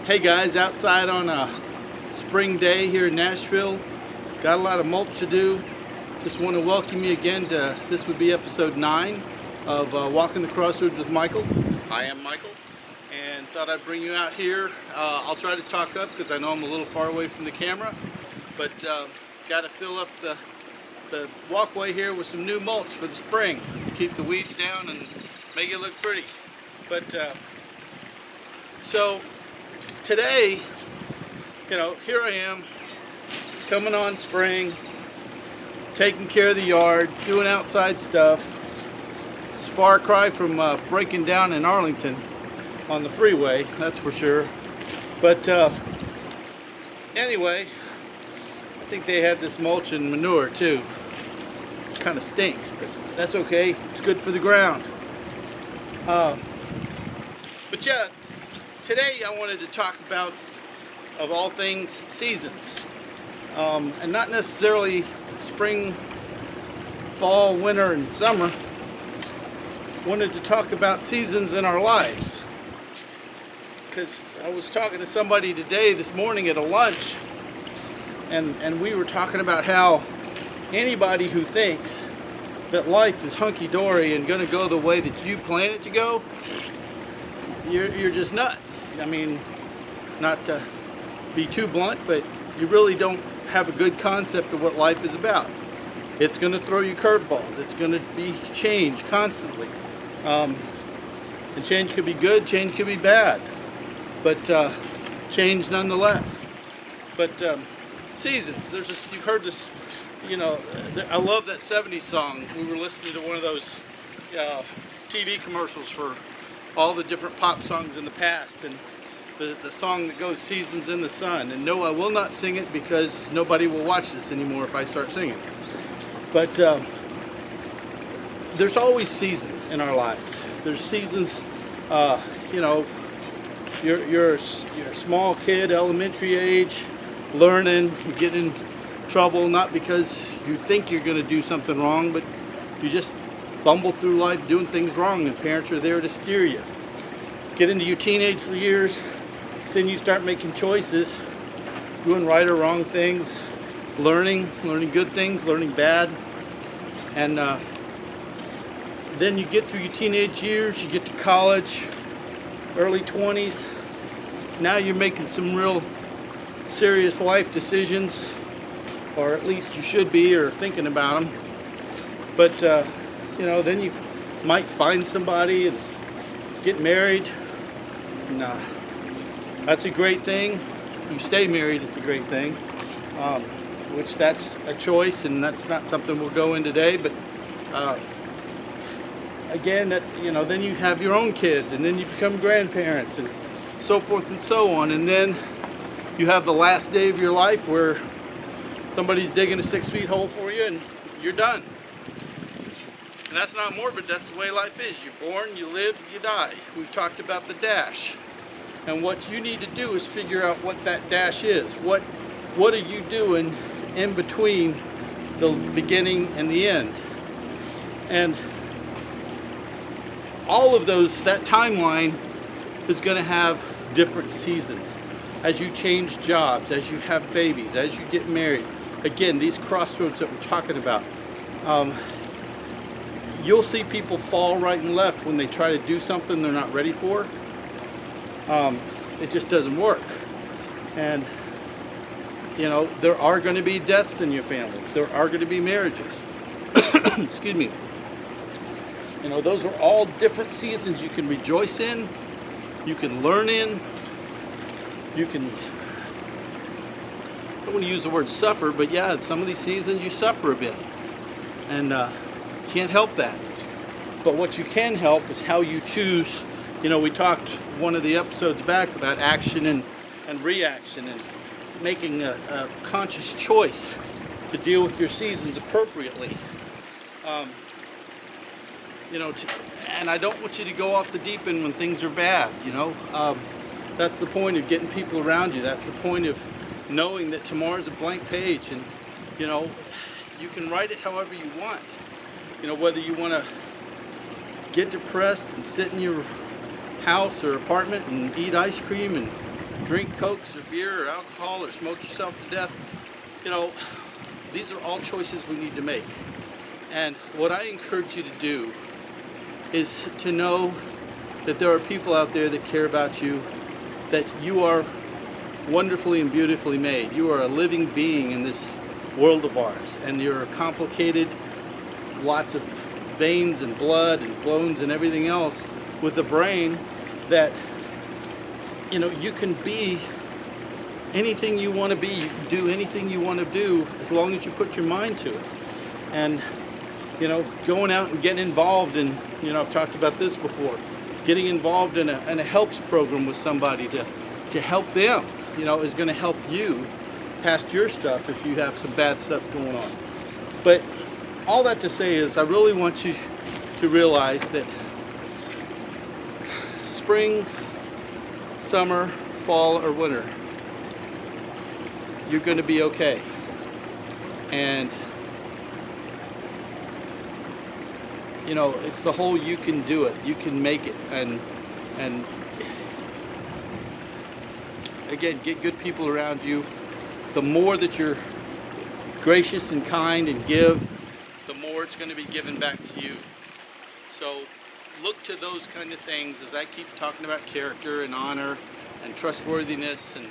Hey guys, outside on a spring day here in Nashville. Got a lot of mulch to do. Just want to welcome you again to, this would be episode 9 of Walking the Crossroads with Michael. I am Michael, and thought I'd bring you out here. I'll try to talk up because I know I'm a little far away from the camera, but got to fill up the walkway here with some new mulch for the spring. Keep the weeds down and make it look pretty. But so today, here I am, coming on spring, taking care of the yard, doing outside stuff. It's a far cry from breaking down in Arlington on the freeway, that's for sure. But anyway, I think they have this mulch and manure too. It kind of stinks, but that's okay. It's good for the ground. But yeah, today I wanted to talk about, of all things, seasons. And not necessarily spring, fall, winter, and summer. Wanted to talk about seasons in our lives. Because I was talking to somebody this morning at a lunch, and we were talking about how anybody who thinks that life is hunky-dory and going to go the way that you plan it to go, you're just nuts. I mean, not to be too blunt, but you really don't have a good concept of what life is about. It's going to throw you curveballs. It's going to be change constantly. And change could be good, change could be bad, but change nonetheless. But seasons, you've heard this, I love that 70s song. We were listening to one of those TV commercials for all the different pop songs in the past, and the song that goes Seasons in the Sun. And no, I will not sing it because nobody will watch this anymore if I start singing. But there's always seasons in our lives. There's seasons, you're a small kid, elementary age, learning, you get in trouble, not because you think you're going to do something wrong, but you just bumble through life doing things wrong, and parents are there to steer you. Get into your teenage years, then you start making choices, doing right or wrong things, learning good things, learning bad, and then you get through your teenage years, you get to college, early 20s, now you're making some real serious life decisions, or at least you should be, or thinking about them. But then you might find somebody and get married, and that's a great thing. You stay married, it's a great thing, which that's a choice, and that's not something we'll go in today. But again, then you have your own kids, and then you become grandparents, and so forth and so on. And then you have the last day of your life where somebody's digging a 6-foot hole for you, and you're done. And that's not morbid, that's the way life is. You're born, you live, you die. We've talked about the dash. And what you need to do is figure out what that dash is. What are you doing in between the beginning and the end? And all of that timeline is going to have different seasons. As you change jobs, as you have babies, as you get married. Again, these crossroads that we're talking about. You'll see people fall right and left when they try to do something they're not ready for. It just doesn't work. And there are going to be deaths in your family. There are going to be marriages. Excuse me. Those are all different seasons you can rejoice in, you can learn in, you can, I don't want to use the word suffer, but yeah, some of these seasons you suffer a bit. And can't help that. But what you can help is how you choose. We talked one of the episodes back about action and reaction, and making a conscious choice to deal with your seasons appropriately. And I don't want you to go off the deep end when things are bad. That's the point of getting people around you. That's the point of knowing that tomorrow's a blank page, and you can write it however you want. Whether you want to get depressed and sit in your house or apartment and eat ice cream and drink Cokes or beer or alcohol or smoke yourself to death. You know, these are all choices we need to make. And what I encourage you to do is to know that there are people out there that care about you, that you are wonderfully and beautifully made. You are a living being in this world of ours, and you're complicated, lots of veins and blood and bones and everything else, with a brain that, you know, you can be anything you want to be. You can do anything you want to do as long as you put your mind to it. And, you know, going out and getting involved in, you know, I've talked about this before, getting involved in a helps program with somebody to help them, you know, is going to help you past your stuff if you have some bad stuff going on. But all that to say is, I really want you to realize that spring, summer, fall, or winter, you're going to be okay. And you know, it's the whole you can do it, you can make it, and again, get good people around you. The more that you're gracious and kind and give, the more it's going to be given back to you. So look to those kind of things as I keep talking about character and honor and trustworthiness and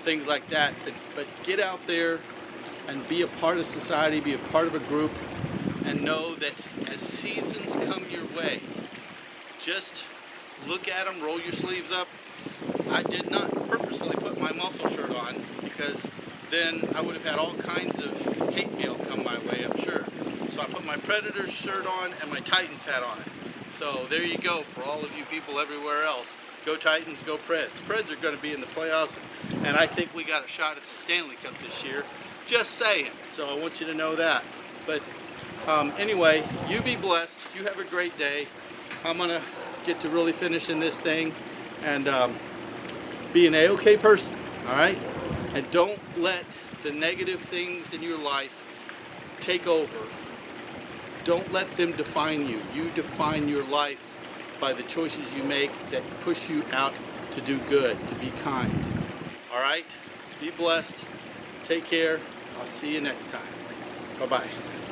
things like that. But get out there and be a part of society, be a part of a group, and know that as seasons come your way, just look at them, roll your sleeves up. I did not purposely put my muscle shirt on, because then I would have had all kinds of hate mail come my way, I'm sure. So I put my Predators shirt on and my Titans hat on. So there you go for all of you people everywhere else. Go Titans, go Preds. Preds are going to be in the playoffs, and I think we got a shot at the Stanley Cup this year. Just saying. So I want you to know that. But anyway, you be blessed. You have a great day. I'm going to get to really finishing this thing and be an A-OK person, all right? And don't let the negative things in your life take over. Don't let them define you. You define your life by the choices you make that push you out to do good, to be kind. All right? Be blessed. Take care. I'll see you next time. Bye-bye.